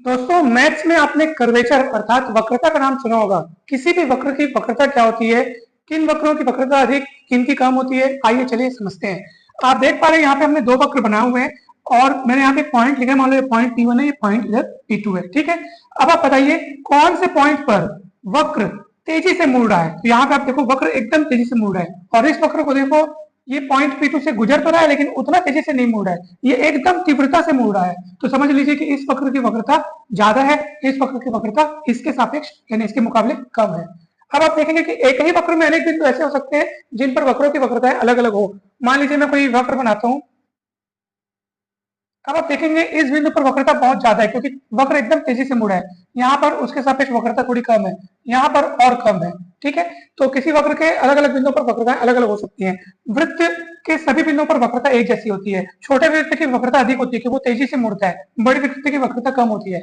दोस्तों मैथ्स में आपने कर्वेचर अर्थात वक्रता का नाम सुना होगा। किसी भी वक्र की वक्रता क्या होती है, किन वक्रों की वक्रता अधिक, किन की कम होती है, आइए चलिए समझते हैं। आप देख पा रहे हैं यहाँ पे हमने दो वक्र बनाए हुए हैं और मैंने यहाँ पे पॉइंट लिखा है, मान लो पॉइंट P1 है, ये पॉइंट इधर P2 है, ठीक है। अब आप बताइए कौन से पॉइंट पर वक्र तेजी से मुड़ रहा है। तो यहाँ पे आप देखो वक्र एकदम तेजी से मुड़ रहा है और इस वक्र को देखो, ये पॉइंट P2 से गुजर तो रहा है लेकिन उतना तेजी से नहीं मुड़ रहा है, ये एकदम तीव्रता से मुड़ रहा है। तो समझ लीजिए कि इस वक्र की वक्रता ज्यादा है, इस वक्र की वक्रता इसके सापेक्ष यानी इसके मुकाबले कम है। अब आप देखेंगे कि एक ही वक्र में अनेक बिंदु ऐसे हो सकते हैं जिन पर वक्रों की वक्रताएं अलग अलग हो। मान लीजिए मैं कोई वक्र बनाता हूं, अब आप देखेंगे इस बिंदु पर वक्रता बहुत ज्यादा है क्योंकि वक्र एकदम तेजी से मुड़ा है। यहाँ पर उसके सापेक्ष वक्रता थोड़ी कम है, यहाँ पर और कम है, ठीक है। तो किसी वक्र के अलग अलग बिंदुओं पर वक्रताएं अलग अलग हो सकती हैं। वृत्त के सभी बिंदुओं पर वक्रता एक जैसी होती है। छोटे वृत्त की वक्रता अधिक होती है क्योंकि वो तेजी से मुड़ता है, बड़ी वृत्त की वक्रता कम होती है।